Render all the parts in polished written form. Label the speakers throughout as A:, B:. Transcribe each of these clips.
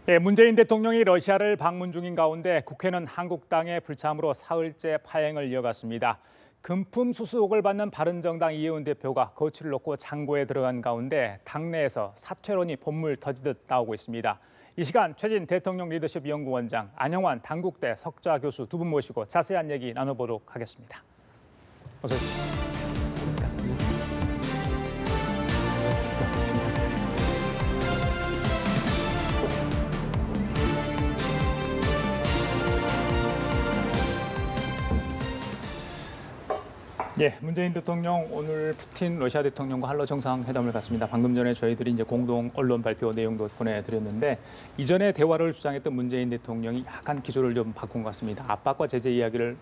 A: 네, 문재인 대통령이 러시아를 방문 중인 가운데 국회는 한국당의 불참으로 사흘째 파행을 이어갔습니다. 금품 수수 의혹을 받는 바른정당 이해운 대표가 거취를 놓고 창고에 들어간 가운데 당내에서 사퇴론이 본물 터지듯 나오고 있습니다. 이 시간 최진 대통령 리더십 연구원장, 안영환 당국대 석좌 교수 두 분 모시고 자세한 얘기 나눠보도록 하겠습니다. 어서 오십시오. 예, 문재인 대통령 오늘 푸틴 러시아 대통령과 한러 정상회담을 갖습니다. 방금 전에 저희들이 이제 공동 언론 발표 내용도 보내드렸는데 이전에 대화를 주장했던 문재인 대통령이 약간 기조를 좀 바꾼 것 같습니다. 압박과 제재 이야기를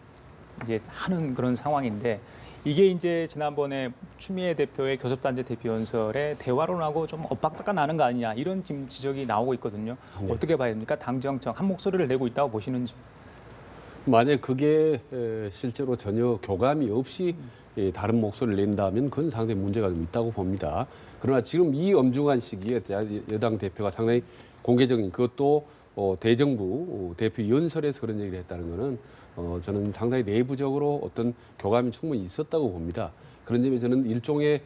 A: 이제 하는 그런 상황인데 이게 이제 지난번에 추미애 대표의 교섭단체 대표연설에 대화론하고 좀 엇박자가 나는 거 아니냐 이런 지금 지적이 나오고 있거든요. 네. 어떻게 봐야 됩니까? 당정청 한 목소리를 내고 있다고 보시는지.
B: 만약 그게 실제로 전혀 교감이 없이 다른 목소리를 낸다면 그건 상당히 문제가 좀 있다고 봅니다. 그러나 지금 이 엄중한 시기에 여당 대표가 상당히 공개적인 그것도 대정부 대표 연설에서 그런 얘기를 했다는 거는 저는 상당히 내부적으로 어떤 교감이 충분히 있었다고 봅니다. 그런 점에 저는 일종의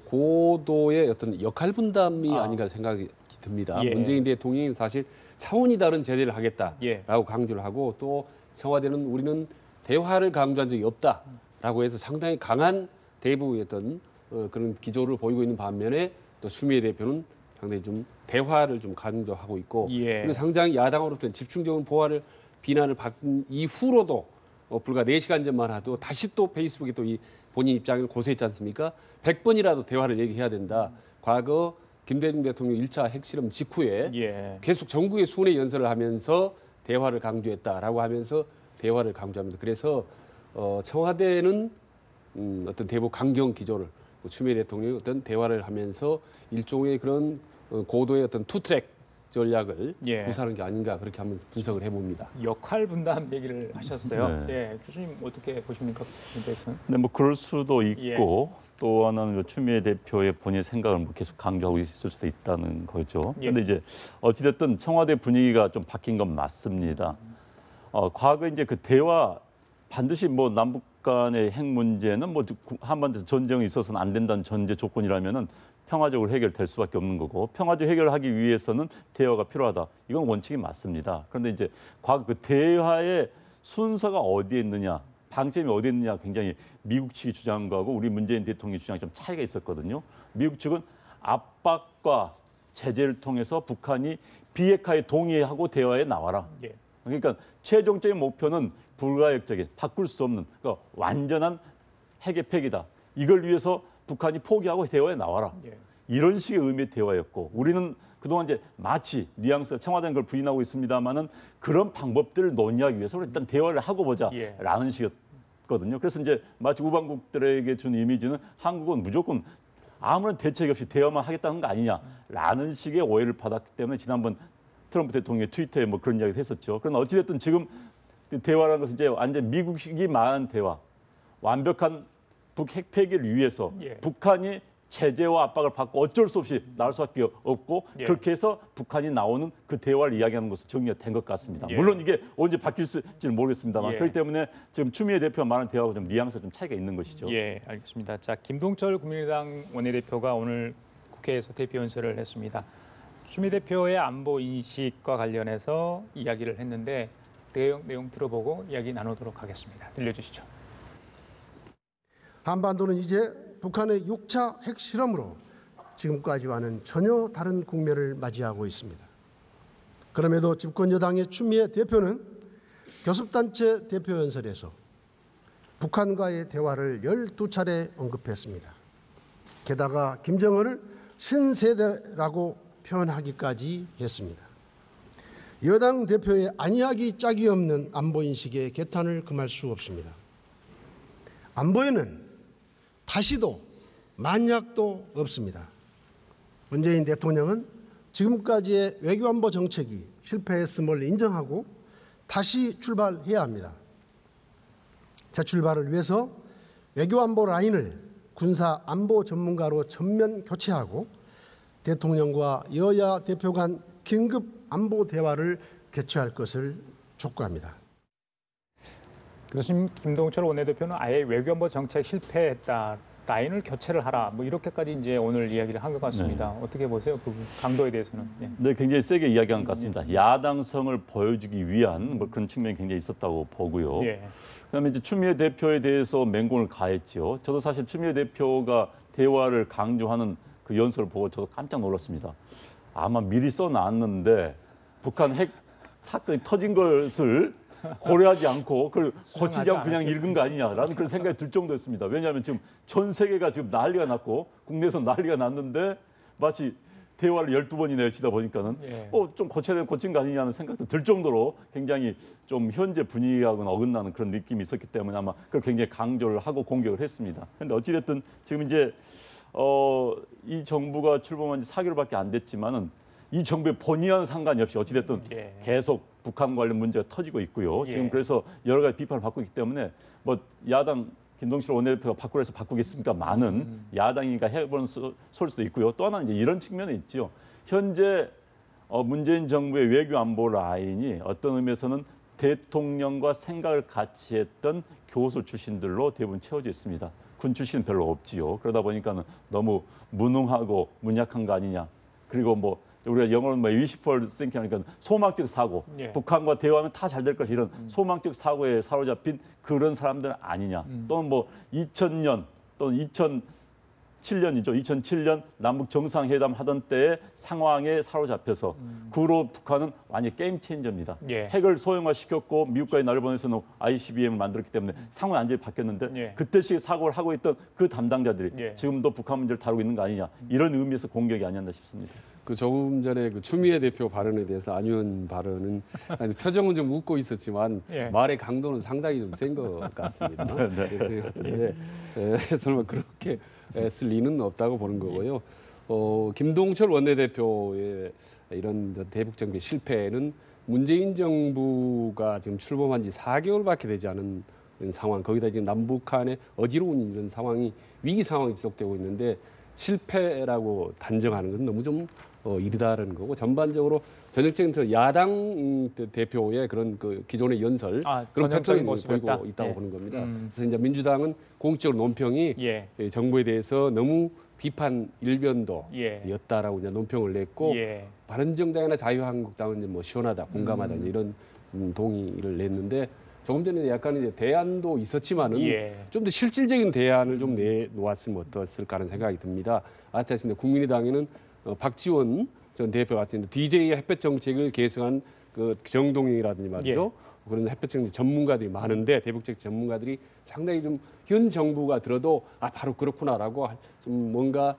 B: 고도의 어떤 역할 분담이 아닌가 생각이 듭니다.
A: 예.
B: 문재인 대통령이 사실 차원이 다른 제재를 하겠다라고 강조를 하고 또 청와대는 우리는 대화를 강조한 적이 없다라고 해서 상당히 강한 대부의 어떤 그런 기조를 보이고 있는 반면에 또 추미애 대표는 상당히 좀 대화를 좀 강조하고 있고 그리고 상당히 야당으로부터 집중적인 비난을 받은 이후로도 불과 4시간 전만 해도 다시 또 페이스북에 또 이 본인 입장을 고수했지 않습니까? 100번이라도 대화를 얘기해야 된다. 과거 김대중 대통령 1차 핵실험 직후에 계속 전국의 수훈회 연설을 하면서 대화를 강조했다라고 하면서 대화를 강조합니다. 그래서 청와대는 어떤 대북 강경 기조를 추미애 대통령이 어떤 대화를 하면서 일종의 그런 고도의 어떤 투트랙 전략을 구사하는 게 아닌가 그렇게 한번 분석을 해봅니다.
A: 역할 분담 얘기를 하셨어요. 네. 예, 교수님 어떻게 보십니까?
C: 네, 뭐 그럴 수도 있고 또 하나는 추미애 대표의 본인의 생각을 뭐 계속 강조하고 있을 수도 있다는 거죠. 그런데 이제 어찌됐든 청와대 분위기가 좀 바뀐 건 맞습니다. 과거 이제 그 대화 반드시 뭐 남북 간의 핵 문제는 뭐 한반도 전쟁이 있어서는 안 된다는 전제 조건이라면은 평화적으로 해결될 수밖에 없는 거고 평화적 해결하기 위해서는 대화가 필요하다. 이건 원칙이 맞습니다. 그런데 이제 과거 그 대화의 순서가 어디에 있느냐, 방점이 어디에 있느냐 굉장히 미국 측이 주장한 거하고 우리 문재인 대통령의 주장이 좀 차이가 있었거든요. 미국 측은 압박과 제재를 통해서 북한이 비핵화에 동의하고 대화에 나와라. 그러니까 최종적인 목표는 불가역적인, 바꿀 수 없는 그러니까 완전한 핵의 폐기다. 이걸 위해서 북한이 포기하고 대화에 나와라. 이런 식의 의미의 대화였고 우리는 그동안 이제 마치 뉘앙스 청와대는 그걸 부인하고 있습니다만은 그런 방법들을 논의하기 위해서 일단 대화를 하고 보자라는 식이었거든요. 그래서 이제 마치 우방국들에게 준 이미지는 한국은 무조건 아무런 대책 없이 대화만 하겠다는 거 아니냐라는 식의 오해를 받았기 때문에 지난번 트럼프 대통령의 트위터에 뭐 그런 이야기를 했었죠. 그러나 어찌됐든 지금 대화라는 것은 이제 완전 미국식이 말하는 대화, 완벽한 북핵 폐기를 위해서 북한이 제재와 압박을 받고 어쩔 수 없이 나올 수밖에 없고 그렇게 해서 북한이 나오는 그 대화를 이야기하는 것으로 정리가 된 것 같습니다. 물론 이게 언제 바뀔지는 모르겠습니다만 그렇기 때문에 지금 추미애 대표가 말하는 대화하고 좀 뉘앙스가 좀 차이가 있는 것이죠.
A: 알겠습니다. 자, 김동철 국민의당 원내대표가 오늘 국회에서 대표 연설을 했습니다. 추미애 대표의 안보 인식과 관련해서 이야기를 했는데 내용 들어보고 이야기 나누도록 하겠습니다. 들려주시죠.
D: 한반도는 이제 북한의 6차 핵실험으로 지금까지와는 전혀 다른 국면을 맞이하고 있습니다. 그럼에도 집권 여당의 추미애 대표는 교섭단체 대표연설에서 북한과의 대화를 12차례 언급했습니다. 게다가 김정은을 신세대라고 표현하기까지 했습니다. 여당 대표의 아니하기 짝이 없는 안보인식에 개탄을 금할 수 없습니다. 안보에는 다시도 만약도 없습니다. 문재인 대통령은 지금까지의 외교안보 정책이 실패했음을 인정하고 다시 출발해야 합니다. 재출발을 위해서 외교안보 라인을 군사안보 전문가로 전면 교체하고 대통령과 여야 대표 간 긴급 안보 대화를 개최할 것을 촉구합니다.
A: 교수님, 김동철 원내대표는 아예 외교안보 정책 실패했다. 라인을 교체를 하라. 뭐 이렇게까지 이제 오늘 이야기를 한 것 같습니다. 어떻게 보세요? 그 강도에 대해서는. 예.
C: 네, 굉장히 세게 이야기한 것 같습니다. 야당성을 보여주기 위한 뭐 그런 측면이 굉장히 있었다고 보고요.
A: 예.
C: 그다음에 이제 추미애 대표에 대해서 맹공을 가했죠. 저도 사실 추미애 대표가 대화를 강조하는 그 연설을 보고 저도 깜짝 놀랐습니다. 아마 미리 써놨는데 북한 핵 사건이 터진 것을 고려하지 않고 그걸 고치지 않고 그냥 읽은 거 아니냐라는 그런 생각이 들 정도였습니다. 왜냐하면 지금 전 세계가 지금 난리가 났고 국내에서 난리가 났는데 마치 대화를 12번이나 열치다 보니까는 좀 고쳐야 되는 고친 거 아니냐는 생각도 들 정도로 굉장히 좀 현재 분위기하고는 어긋나는 그런 느낌이 있었기 때문에 아마 그걸 굉장히 강조를 하고 공격을 했습니다. 그런데 어찌됐든 지금 이제 이 정부가 출범한 지 4개월밖에 안 됐지만은 이 정부의 본의와는 상관이 없이 어찌됐든 계속 북한 관련 문제가 터지고 있고요. 지금 그래서 여러 가지 비판을 받고 있기 때문에 뭐 야당 김동실 원내대표가 바꾸라 해서 바꾸겠습니다만은 야당이니까 해보는 소일 수도 있고요. 또 하나는 이제 이런 측면이 있죠. 현재 문재인 정부의 외교 안보 라인이 어떤 의미에서는 대통령과 생각을 같이 했던 교수 출신들로 대부분 채워져 있습니다. 군 출신은 별로 없지요. 그러다 보니까는 너무 무능하고 문약한 거 아니냐. 그리고 뭐 우리가 영어로 뭐 wishful thinking 하니까 소망적 사고, 북한과 대화하면 다 잘 될 것이 이런 소망적 사고에 사로잡힌 그런 사람들은 아니냐. 또는 뭐 2000년 또는 2007년이죠. 2007년 남북 정상회담 하던 때의 상황에 사로잡혀서 그 후로 북한은 완전 게임 체인저입니다. 핵을 소형화시켰고 미국과의 나를 보내서는 ICBM을 만들었기 때문에 상황이 완전히 바뀌었는데 그때씩 사고를 하고 있던 그 담당자들이 지금도 북한 문제를 다루고 있는 거 아니냐. 이런 의미에서 공격이 아니었나 싶습니다.
B: 그 조금 전에 그 추미애 대표 발언에 대해서 안 의원 발언은 표정은 좀 웃고 있었지만 말의 강도는 상당히 좀 센 것 같습니다. 그래서 설마 그렇게 쓸 리는 없다고 보는 거고요. 김동철 원내대표의 이런 대북 정책 실패는 문재인 정부가 지금 출범한 지 4개월밖에 되지 않은 상황, 거기다 지금 남북한의 어지러운 이런 상황이 위기 상황이 지속되고 있는데 실패라고 단정하는 건 너무 좀 이르다는 거고, 전반적으로 전형적인 야당 대표의 그런 그 기존의 연설 그런 패턴이 보이고 있다고 보는 겁니다. 그래서 이제 민주당은 공식적으로 논평이 정부에 대해서 너무 비판 일변도였다라고 이제 논평을 냈고, 바른정당이나 자유한국당은 이제 뭐 시원하다, 공감하다 이런 동의를 냈는데, 조금 전에 약간 이제 대안도 있었지만은 좀 더 실질적인 대안을 좀 내놓았으면 어떻을까 하는 생각이 듭니다. 아시다시피 국민의당에는 박지원 전 대표 같은 DJ 햇볕 정책을 계승한 그 정동영이라든지 말이죠. 그런 햇볕 정책 전문가들이 많은데, 대북정책 전문가들이 상당히 좀 현 정부가 들어도 바로 그렇구나라고 좀 뭔가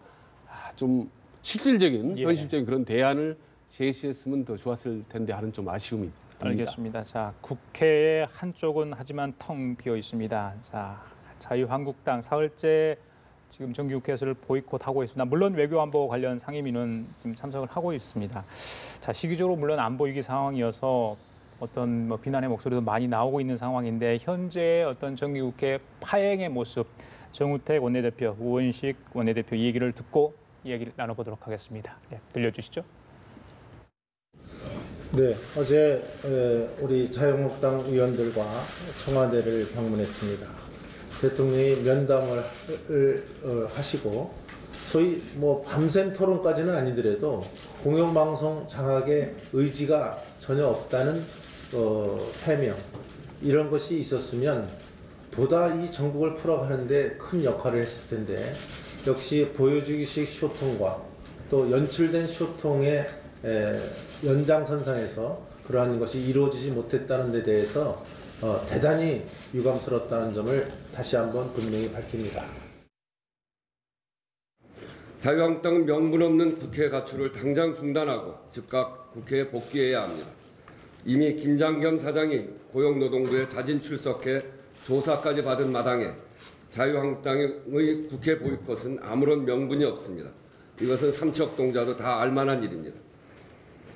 B: 좀 실질적인 현실적인 그런 대안을 제시했으면 더 좋았을 텐데 하는 좀 아쉬움이 듭니다.
A: 알겠습니다. 자, 국회의 한쪽은 하지만 텅 비어 있습니다. 자, 자유한국당 사흘째 지금 정기국회에서를 보이콧하고 있습니다. 물론 외교안보 관련 상임위는 지금 참석을 하고 있습니다. 자, 시기적으로 물론 안보 위기 상황이어서 어떤 뭐 비난의 목소리도 많이 나오고 있는 상황인데, 현재의 어떤 정기국회 파행의 모습, 정우택 원내대표, 우원식 원내대표 이 얘기를 듣고 이야기를 나눠보도록 하겠습니다. 들려주시죠.
E: 네, 어제 우리 자유한국당 의원들과 청와대를 방문했습니다. 대통령이 면담을 하시고, 소위 뭐 밤샘 토론까지는 아니더라도 공영방송 장악의 의지가 전혀 없다는 해명, 이런 것이 있었으면 보다 이 전국을 풀어가는데 큰 역할을 했을 텐데, 역시 보여주기식 소통과 또 연출된 소통의 연장선상에서 그러한 것이 이루어지지 못했다는 데 대해서 대단히 유감스럽다는 점을 다시 한번 분명히 밝힙니다.
F: 자유한국당은 명분 없는 국회 가출을 당장 중단하고 즉각 국회에 복귀해야 합니다. 이미 김장겸 사장이 고용노동부에 자진 출석해 조사까지 받은 마당에 자유한국당의 국회 보이콧은 아무런 명분이 없습니다. 이것은 삼척동자도 다 알만한 일입니다.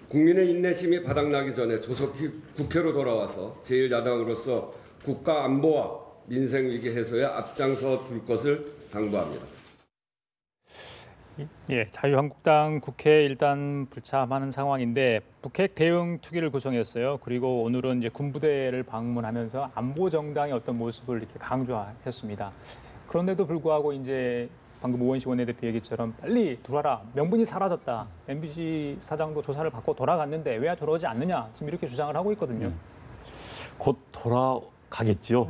F: 국민의 인내심이 바닥나기 전에 조속히 국회로 돌아와서 제1야당으로서 국가 안보와 민생 위기 해소에 앞장서 줄 것을 당부합니다.
A: 예, 자유한국당 국회에 일단 불참하는 상황인데 북핵 대응 특위를 구성했어요. 그리고 오늘은 이제 군부대를 방문하면서 안보 정당의 어떤 모습을 이렇게 강조했습니다. 그런데도 불구하고 이제 방금 우원식 원내대표 얘기처럼 빨리 들어와라. 명분이 사라졌다. MBC 사장도 조사를 받고 돌아갔는데 왜 돌아오지 않느냐. 지금 이렇게 주장을 하고 있거든요.
C: 곧 돌아가겠죠.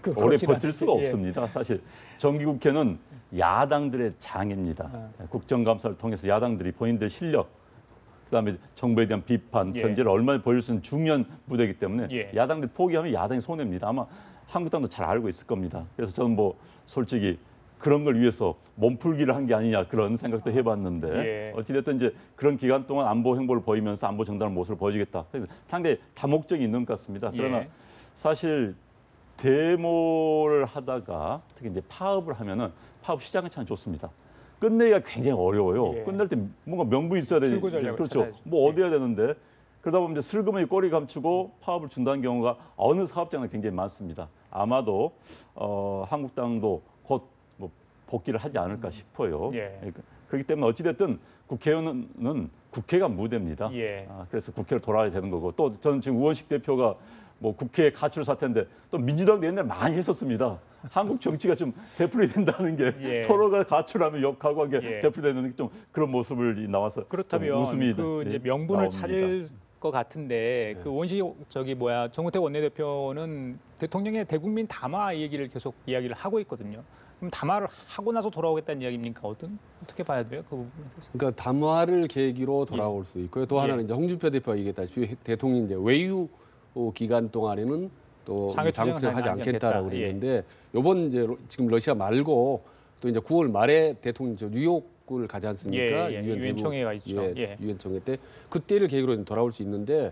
A: 그
C: 오래
A: 거기는
C: 버틸 수가
A: 예.
C: 없습니다. 사실 정기국회는 야당들의 장입니다. 국정감사를 통해서 야당들이 본인들 실력, 그다음에 정부에 대한 비판,
A: 예.
C: 견제를 얼마나 보여줄 수 있는 중요한 무대이기 때문에
A: 예.
C: 야당들이 포기하면 야당이 손해입니다. 아마 한국당도 잘 알고 있을 겁니다. 그래서 저는 뭐 솔직히 그런 걸 위해서 몸풀기를 한 게 아니냐 그런 생각도 해봤는데
A: 예.
C: 어찌됐든 이제 그런 기간 동안 안보 행보를 보이면서 안보 정당의 모습을 보여주겠다. 그래서 상당히 다목적이 있는 것 같습니다. 그러나
A: 예.
C: 사실 데모를 하다가 특히 이제 파업을 하면은 파업 시작은 참 좋습니다. 끝내기가 굉장히 어려워요.
A: 예.
C: 끝낼 때 뭔가 명분이 있어야 되는
A: 출구 전략을
C: 그렇죠.
A: 찾아야죠.
C: 뭐 얻어야 되는데 그러다 보면 이제 슬그머니 꼬리 감추고 파업을 준다는 경우가 어느 사업장은 굉장히 많습니다. 아마도 한국당도 곧 뭐 복귀를 하지 않을까 싶어요.
A: 예.
C: 그렇기 때문에 어찌됐든 국회의원은 국회가 무대입니다.
A: 예.
C: 그래서 국회를 돌아야 되는 거고 또 저는 지금 우원식 대표가 뭐 국회 가출 사태인데 또 민주당도 옛날에 많이 했었습니다. 한국 정치가 좀 되풀이된다는 게
A: 예.
C: 서로가 가출하면 욕하고 하게
A: 예.
C: 되풀이되는 좀 그런 모습을 나와서
A: 그렇다면
C: 좀 웃음이
A: 그 이제
C: 네,
A: 명분을
C: 나옵니다.
A: 찾을 것 같은데 그 원식 정우택 원내대표는 대통령의 대국민 담화 얘기를 계속 이야기를 하고 있거든요. 그럼 담화를 하고 나서 돌아오겠다는 이야기입니까? 어떻게 봐야 돼요? 그 부분에 대해서.
B: 그러니까 담화를 계기로 돌아올 수 있고요. 또 하나는
A: 예.
B: 이제 홍준표 대표가 얘기했다시피 대통령이 이제 외유 기간 동안에는 또
A: 장외 투쟁은
B: 장외투쟁 하지
A: 하지
B: 않겠다라고
A: 않겠다. 예.
B: 그랬는데 이번 이제 지금 러시아 말고 또 이제 9월 말에 대통령 저 뉴욕을 가지 않습니까?
A: 예, 예. 유엔 총회가 있죠. 예.
B: 유엔 총회 때 그때를 계기로 좀 돌아올 수 있는데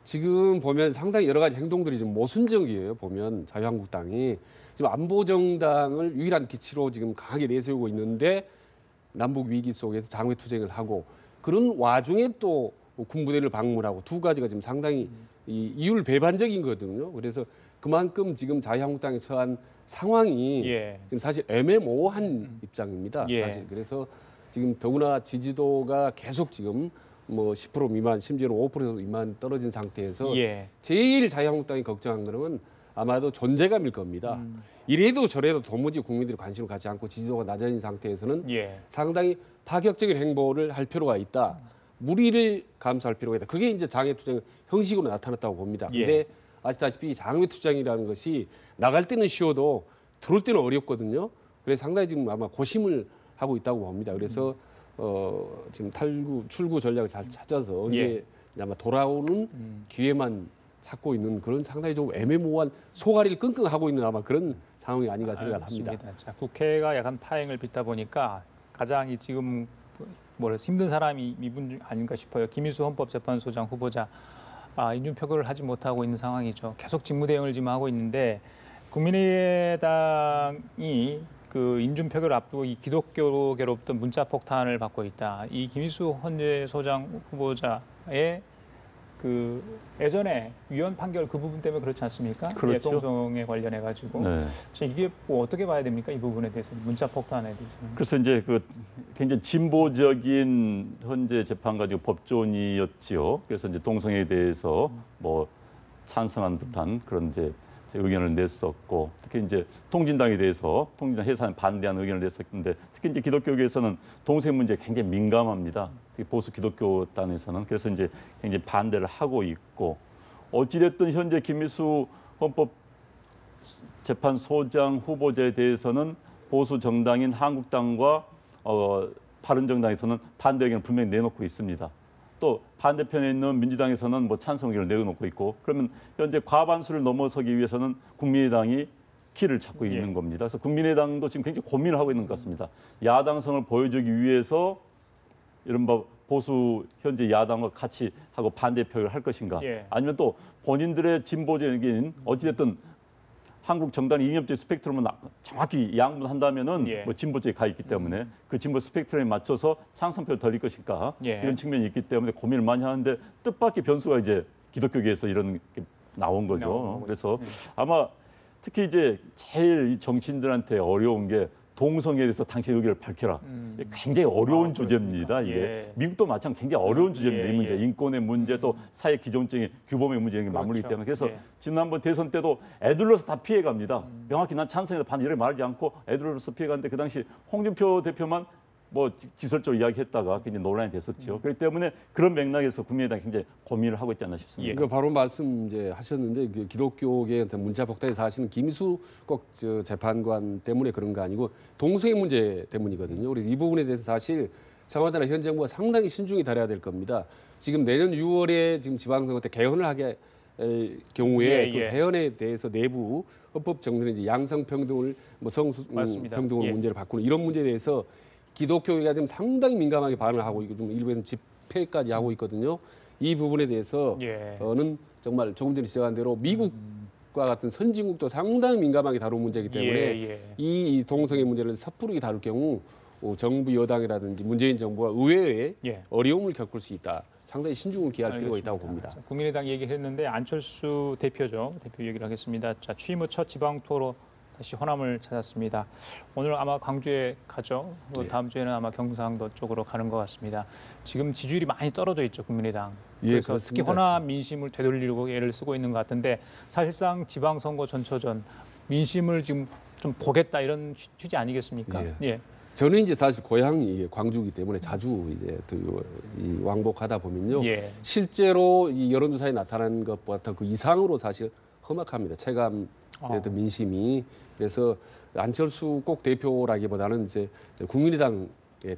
B: 지금 보면 상당히 여러 가지 행동들이 좀 모순적이에요. 보면 자유한국당이 지금 안보 정당을 유일한 기치로 지금 강하게 내세우고 있는데 남북 위기 속에서 장외 투쟁을 하고 그런 와중에 또 군부대를 방문하고 두 가지가 지금 상당히 이 이율 배반적인 거거든요. 그래서 그만큼 지금 자유한국당에 처한 상황이
A: 예.
B: 지금 사실 애매모호한 입장입니다.
A: 예.
B: 사실 그래서 지금 더구나 지지도가 계속 지금 뭐 10% 미만, 심지어는 5% 미만 떨어진 상태에서
A: 예.
B: 제일 자유한국당이 걱정한 거는 아마도 존재감일 겁니다. 이래도 저래도 도무지 국민들이 관심을 갖지 않고 지지도가 낮아진 상태에서는
A: 예.
B: 상당히 파격적인 행보를 할 필요가 있다. 무리를 감수할 필요가 있다. 그게 이제 장외투쟁 형식으로 나타났다고 봅니다.
A: 예.
B: 근데 아시다시피 장외투쟁이라는 것이 나갈 때는 쉬워도 들어올 때는 어렵거든요. 그래서 상당히 지금 아마 고심을 하고 있다고 봅니다. 그래서 지금 출구 전략을 잘 찾아서
A: 예.
B: 이제 아마 돌아오는 기회만 찾고 있는 그런 상당히 좀 애매모호한 소가리를 끙끙 하고 있는 아마 그런 상황이 아닌가 생각을 합니다.
A: 알겠습니다. 자, 국회가 약간 파행을 빚다 보니까 가장 이 지금 힘든 사람이 이분 중 아닌가 싶어요. 김희수 헌법재판소장 후보자 인준 표결을 하지 못하고 있는 상황이죠. 계속 직무대행을 지금 하고 있는데 국민의당이 그 인준 표결을 앞두고 이 기독교계로부터 문자 폭탄을 받고 있다. 이 김희수 헌재소장 후보자의 그 예전에 위헌 판결 그 부분 때문에 그렇지 않습니까?
C: 그렇죠.
A: 동성애 관련해 가지고
C: 네.
A: 이게 뭐 어떻게 봐야 됩니까? 이 부분에 대해서는 문자 폭탄에 대해서는.
C: 그래서 이제 그 굉장히 진보적인 헌재 재판 가지고 법조인이었지요. 그래서 이제 동성애에 대해서 뭐 찬성한 듯한 그런 이제 의견을 냈었고 특히 이제 통진당에 대해서 통진당 해산에 반대하는 의견을 냈었는데 특히 이제 기독교계에서는 동성애 문제에 굉장히 민감합니다. 특히 보수 기독교단에서는 그래서 이제 굉장히 반대를 하고 있고 어찌됐든 현재 김희수 헌법재판소장 후보자에 대해서는 보수 정당인 한국당과 바른정당에서는 반대 의견을 분명히 내놓고 있습니다. 또 반대편에 있는 민주당에서는 뭐 찬성 의견을 내놓고 있고 그러면 현재 과반수를 넘어서기 위해서는 국민의당이 키를 찾고 있는 겁니다. 그래서 국민의당도 지금 굉장히 고민을 하고 있는 것 같습니다. 야당성을 보여주기 위해서 이른바 보수 현재 야당과 같이 하고 반대 표를 할 것인가 아니면 또 본인들의 진보적인 어찌됐든 한국 정당의 이념적 스펙트럼을 정확히 양분한다면은 뭐 진보 쪽에 가 있기 때문에 그 진보 스펙트럼에 맞춰서 찬성표를 덜릴 것인가 이런 측면이 있기 때문에 고민을 많이 하는데 뜻밖의 변수가 이제 기독교계에서 이런 게 나온 거죠. 그래서 아마 특히 이제 제일 정치인들한테 어려운 게 동성애에 대해서 당신 의견을 밝혀라. 굉장히 어려운 주제입니다. 이게
A: 예.
C: 미국도 마찬가지 굉장히 어려운 주제입니다.
A: 예,
C: 이 문제,
A: 예.
C: 인권의 문제, 또 사회 기존적인 규범의 문제 이런 게 맞물리기
A: 그렇죠.
C: 때문에 그래서
A: 예.
C: 지난번 대선 때도 애들로서 다 피해갑니다. 명확히 난 찬성이다 반대 이렇게 말하지 않고 애들로서 피해갔는데 그 당시 홍준표 대표만 뭐 지설적으로 이야기했다가 굉장히 논란이 됐었죠. 그렇기 때문에 그런 맥락에서 국민의당이 굉장히 고민을 하고 있지 않나 싶습니다.
A: 예.
B: 그러니까 바로 말씀 이제 하셨는데 그 기독교계 문자 폭탄이 사실은 김수 꼭 재판관 때문에 그런 거 아니고 동성애 문제 때문이거든요. 그래서 이 부분에 대해서 사실 청와대나 현 정부가 상당히 신중히 다뤄야 될 겁니다. 지금 내년 6월에 지금 지방선거 때 개헌을 하게 할 경우에
A: 예,
B: 그
A: 예.
B: 개헌에 대해서 내부 헌법 정신에 이제 양성평등을 뭐
A: 맞습니다.
B: 성평등을
A: 예.
B: 문제를 바꾸는 이런 문제에 대해서 기독교계가 지금 상당히 민감하게 반응을 하고 있고 좀 일부에서는 집회까지 하고 있거든요. 이 부분에 대해서는
A: 예.
B: 정말 조금 전에 지적한 대로 미국과 같은 선진국도 상당히 민감하게 다룬 문제이기 때문에
A: 예.
B: 이 동성애 문제를 섣부르게 다룰 경우 정부 여당이라든지 문재인 정부가 의외의
A: 예.
B: 어려움을 겪을 수 있다. 상당히 신중을 기할 필요가 있다고 봅니다.
A: 자, 국민의당 얘기했는데 안철수 대표죠. 대표 얘기를 하겠습니다. 자, 취임 후 첫 지방 투어로 다시 호남을 찾았습니다. 오늘 아마 광주에 가죠.
B: 네.
A: 다음 주에는 아마 경상도 쪽으로 가는 것 같습니다. 지금 지지율이 많이 떨어져 있죠, 국민의당.
B: 예,
A: 그래서 특히
B: 그렇습니다.
A: 호남 민심을 되돌리려고 애를 쓰고 있는 것 같은데 사실상 지방선거 전초전 민심을 지금 좀 보겠다 이런 취지 아니겠습니까?
B: 예.
A: 예.
B: 저는 이제 사실 고향이 광주이기 때문에 자주 이제 이 왕복하다 보면요.
A: 예.
B: 실제로 이 여론조사에 나타난 것보다 그 이상으로 사실 험악합니다. 체감 어떤 민심이. 그래서 안철수 꼭 대표라기보다는 이제 국민의당에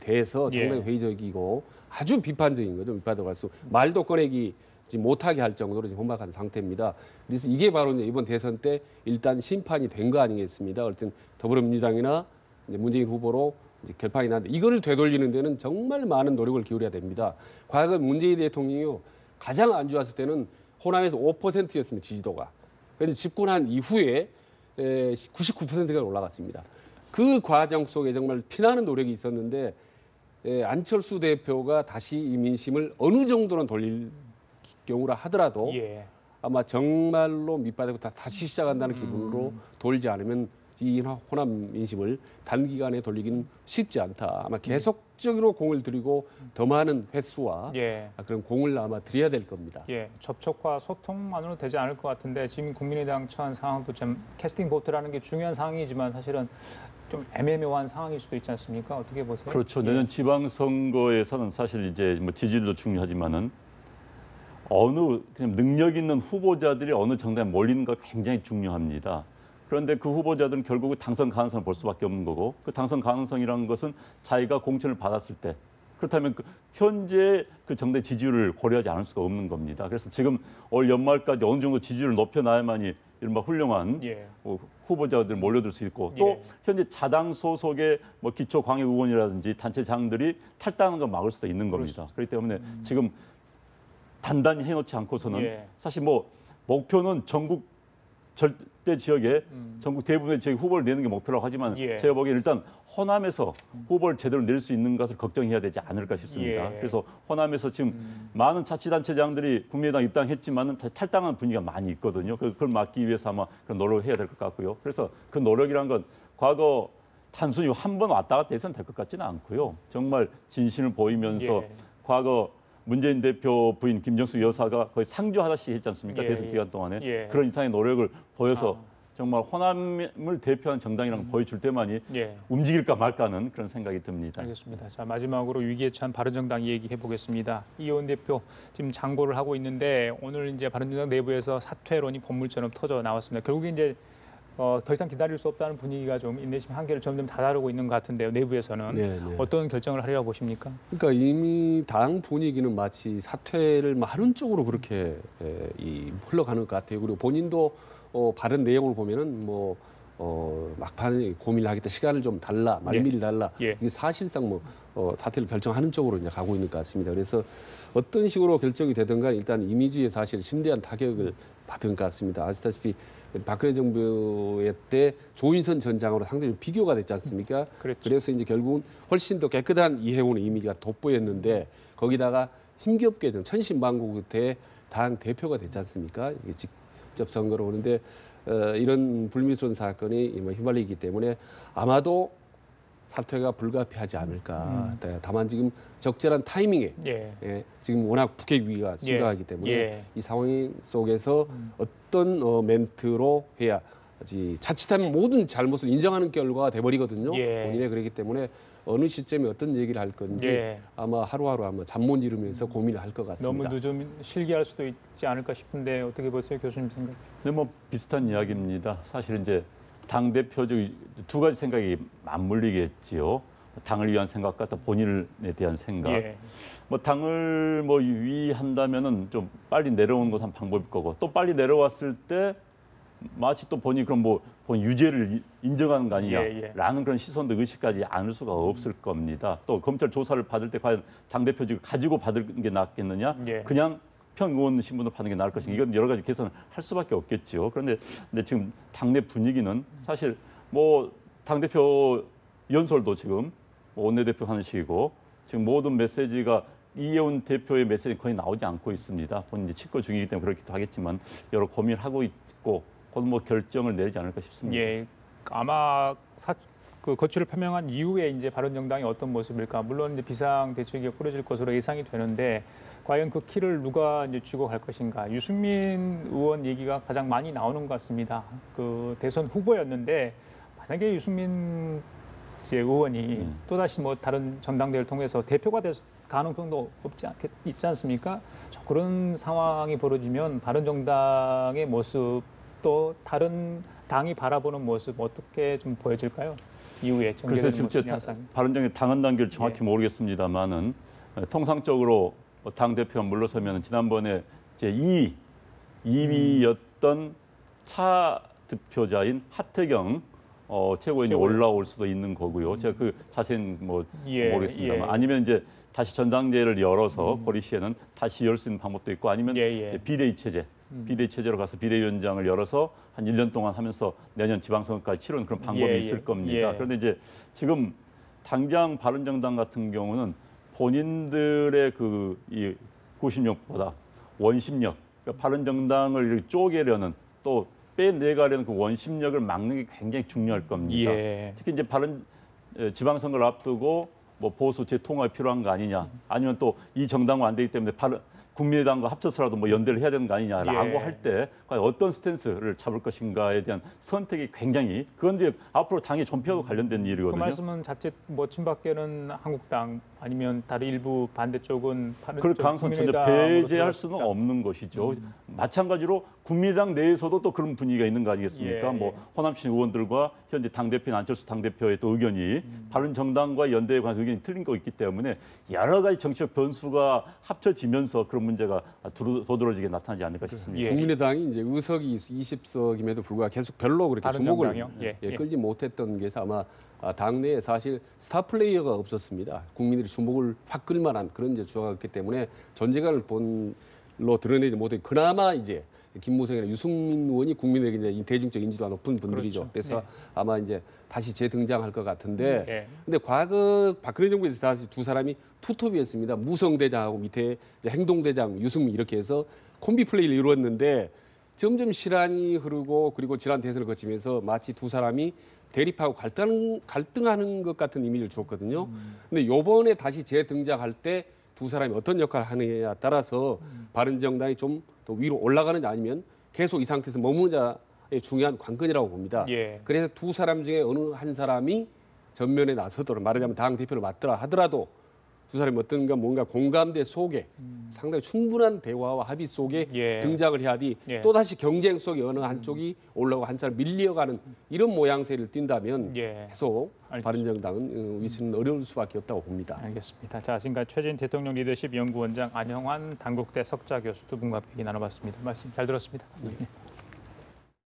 B: 대해서
A: 예.
B: 상당히 회의적이고 아주 비판적인 거죠. 비판적으로 할수 말도 꺼내기 못하게 할 정도로 지금 험악한 상태입니다. 그래서 이게 바로 이제 이번 대선 때 일단 심판이 된 거 아니겠습니다. 어쨌든 더불어민주당이나 이제 문재인 후보로 이제 결판이 났는데 이거를 되돌리는 데는 정말 많은 노력을 기울여야 됩니다. 과거 문재인 대통령이요 가장 안 좋았을 때는 호남에서 5%였습니다. 지지도가. 그런데 집권한 이후에 99%가 올라갔습니다. 그 과정 속에 정말 피나는 노력이 있었는데 안철수 대표가 다시 이 민심을 어느 정도는 돌릴 경우라 하더라도
A: 예.
B: 아마 정말로 밑바닥으로 다시 시작한다는 기분으로 돌지 않으면 이 호남 민심을 단기간에 돌리기는 쉽지 않다. 아마 계속적으로 공을 들이고 더 많은 횟수와
A: 예.
B: 그런 공을 아마 들여야 될 겁니다.
A: 예, 접촉과 소통만으로 되지 않을 것 같은데 지금 국민의당 처한 상황도 좀 캐스팅 보트라는 게 중요한 상황이지만 사실은 좀 애매모호한 상황일 수도 있지 않습니까? 어떻게 보세요?
C: 그렇죠.
A: 예.
C: 내년 지방선거에서는 사실 이제 뭐 지지율도 중요하지만은 어느 그냥 능력 있는 후보자들이 어느 정당에 몰리는가 굉장히 중요합니다. 그런데 그 후보자들은 결국 당선 가능성을 볼 수밖에 없는 거고 그 당선 가능성이라는 것은 자기가 공천을 받았을 때 그렇다면 그 현재 그 정당 지지율을 고려하지 않을 수가 없는 겁니다. 그래서 지금 올 연말까지 어느 정도 지지율을 높여놔야만이 이른바 훌륭한
A: 예.
C: 후보자들 몰려들 수 있고 또
A: 예.
C: 현재 자당 소속의 뭐 기초 광역 의원이라든지 단체장들이 탈당하는 걸 막을 수도 있는 겁니다. 그렇기 때문에 지금 단단히 해놓지 않고서는
A: 예.
C: 사실 뭐 목표는 전국 절대 지역에 전국 대부분의 지역 후보를 내는 게 목표라고 하지만
A: 예.
C: 제가 보기에는 일단 호남에서 후보를 제대로 낼 수 있는 것을 걱정해야 되지 않을까 싶습니다.
A: 예.
C: 그래서 호남에서 지금 많은 자치단체장들이 국민의당 입당했지만은 탈당하는 분위기가 많이 있거든요. 그걸 막기 위해서 아마 그런 노력을 해야 될 것 같고요. 그래서 그 노력이란 건 과거 단순히 한 번 왔다 갔다 해서는 될 것 같지는 않고요. 정말 진심을 보이면서
A: 예.
C: 과거 문재인 대표 부인 김정수 여사가 거의 상주하다시피 했지 않습니까?
A: 예,
C: 대선
A: 예.
C: 기간 동안에
A: 예.
C: 그런 이상의 노력을 보여서 정말 호남을 대표하는 정당이라는 걸 보여줄 때만이
A: 예.
C: 움직일까 말까는 그런 생각이 듭니다.
A: 알겠습니다. 자, 마지막으로 위기에 처한 바른정당 얘기해 보겠습니다. 이의원 대표 지금 장고를 하고 있는데 오늘 이제 바른정당 내부에서 사퇴론이 본물처럼 터져 나왔습니다. 결국에 이제 더 이상 기다릴 수 없다는 분위기가 좀 인내심 한계를 점점 다다르고 있는 것 같은데요. 내부에서는
B: 네.
A: 어떤 결정을 하리라고 보십니까?
B: 그러니까 이미 당 분위기는 마치 사퇴를 하는 쪽으로 그렇게 흘러가는 것 같아요. 그리고 본인도 발언 내용을 보면은 막판에 고민을 하겠다, 시간을 좀 달라, 말미를 달라.
A: 예.
B: 이게 사실상 사퇴를 결정하는 쪽으로 이제 가고 있는 것 같습니다. 그래서 어떤 식으로 결정이 되든가 일단 이미지에 사실 심대한 타격을 받은 것 같습니다. 아시다시피 박근혜 정부의 때 조인선 전 장으로 상당히 비교가 됐지 않습니까?
A: 그랬죠.
B: 그래서 이제 결국은 훨씬 더 깨끗한 이해운의 이미지가 돋보였는데 거기다가 힘겹게 된 천신만고 끝에 당 대표가 됐지 않습니까? 이게 직접 선거로 오는데 이런 불미스러운 사건이 휘말리기 때문에 아마도 사퇴가 불가피하지 않을까. 다만 지금 적절한 타이밍에 지금 워낙 북핵 위기가 심각하기 때문에 이 상황 속에서 어떤 멘트로 해야지 자칫하면 모든 잘못을 인정하는 결과가 돼버리거든요. 본인의 그렇기 때문에 어느 시점에 어떤 얘기를 할 건지 아마 하루하루 아마 잠 못 이루면서 고민을 할 것 같습니다.
A: 너무 늦으면 실기할 수도 있지 않을까 싶은데 어떻게 보세요, 교수님 생각?
C: 네, 뭐 비슷한 이야기입니다. 사실 이제 당 대표적 두 가지 생각이 맞물리겠지요. 당을 위한 생각과 또 본인에 대한 생각. 뭐 당을 뭐 위한다면은 좀 빨리 내려오는 것은 방법일 거고 또 빨리 내려왔을 때 마치 또 본인이 그럼 뭐 본인 유죄를 인정하는 거 아니냐라는 그런 시선도 의식하지 않을 수가 없을 겁니다. 또 검찰 조사를 받을 때 과연 당대표직을 가지고 받는 게 낫겠느냐? 그냥 평의원 신분으로 받는 게 나을 것인가? 이건 여러 가지 계산을 할 수밖에 없겠죠. 그런데 지금 당내 분위기는 사실 뭐 당대표 연설도 지금 원내대표 하는 식이고 지금 모든 메시지가 이혜원 대표의 메시지 거의 나오지 않고 있습니다. 본인이 집거 중이기 때문에 그렇기도 하겠지만 여러 고민을 하고 있고 곧 뭐 결정을 내리지 않을까 싶습니다.
A: 아마 그 거취를 표명한 이후에 이제 바른정당이 어떤 모습일까? 물론 이제 비상대책이 꾸려질 것으로 예상이 되는데 과연 그 키를 누가 이제 쥐고 갈 것인가? 유승민 의원 얘기가 가장 많이 나오는 것 같습니다. 그 대선 후보였는데 만약에 유승민 의원이 또다시 뭐 다른 전당대회를 통해서 대표가 될 가능성도 있지 않습니까? 그런 상황이 벌어지면 바른정당의 모습 또 다른 당이 바라보는 모습 어떻게 좀 보여질까요? 이후에
C: 글쎄 지금 바른정당 당헌 단계를 정확히 모르겠습니다만은 통상적으로 당 대표가 물러서면 지난번에 제 2위였던 차 득표자인 하태경 최고위원이 올라올 수도 있는 거고요. 제가 그 자세는 뭐 모르겠습니다만 아니면 이제 다시 전당대회를 열어서 고리 시에는 다시 열 수 있는 방법도 있고 아니면 비대위 체제. 비대위 체제로 가서 비대위원장을 열어서 한 1년 동안 하면서 내년 지방선거까지 치르는 그런 방법이 있을 겁니다. 그런데 이제 지금 당장 바른정당 같은 경우는 본인들의 이 구심력보다 원심력, 그러니까 바른정당을 쪼개려는 또 빼내가려는 그 원심력을 막는 게 굉장히 중요할 겁니다. 특히 이제 지방선거를 앞두고 뭐 보수 재통합이 필요한 거 아니냐, 아니면 또 이 정당과 안 되기 때문에 국민의당과 합쳐서라도 뭐 연대를 해야 되는 거 아니냐라고 할 때 과연 어떤 스탠스를 잡을 것인가에 대한 선택이 굉장히 그건 이제 앞으로 당의 존폐하고 관련된 일이거든요.
A: 그 말씀은 자칫 뭐 친박계는 한국당 아니면 다른 일부 반대쪽은
C: 그 가능성 전혀 배제할 수는 없는 것이죠. 마찬가지로 국민의당 내에서도 또 그런 분위기가 있는 거 아니겠습니까? 뭐 호남출신 의원들과 현재 당대표인 안철수 당대표의 또 의견이 바른정당과 연대에 관해서 의견이 틀린 거 있기 때문에 여러 가지 정치적 변수가 합쳐지면서 그런 문제가 도드라지게 나타나지 않을까 싶습니다.
B: 국민의당이 이제 의석이 20석임에도 불구하고 계속 별로 그렇게 주목을 끌지 못했던 게 아마 당내에 사실 스타 플레이어가 없었습니다. 국민들이 주목을 확 끌만한 그런 이제 주자였기 때문에 존재감을 본로 드러내지 못해 그나마 이제 김무성이나 유승민 의원이 국민에게 이제 대중적 인지도가 높은 분들이죠. 그래서 아마 이제 다시 재등장할 것 같은데, 근데 과거 박근혜 정부에서 다시 두 사람이 투톱이었습니다. 무성대장하고 밑에 이제 행동대장 유승민 이렇게 해서 콤비 플레이를 이루었는데 점점 시간이 흐르고 그리고 지난 대선을 거치면서 마치 두 사람이 대립하고 갈등하는 것 같은 이미지를 주었거든요. 근데 이번에 다시 재등장할 때 두 사람이 어떤 역할을 하느냐에 따라서 바른정당이 좀 더 위로 올라가느냐 아니면 계속 이 상태에서 머무느냐의 중요한 관건이라고 봅니다. 그래서 두 사람 중에 어느 한 사람이 전면에 나서도록 말하자면 당 대표를 맡더라 하더라도 두 사람이 어떤가 뭔가 공감대 속에 상당히 충분한 대화와 합의 속에 등장을 해야지 또다시 경쟁 속에 어느 한쪽이 올라오고 한 사람 밀려가는 이런 모양새를 띈다면 계속 바른정당은 위치는 어려울 수밖에 없다고 봅니다.
A: 알겠습니다. 자, 지금까지 최진 대통령 리더십 연구원장 안영환 단국대 석좌 교수 두 분과 얘기 나눠봤습니다. 말씀 잘 들었습니다.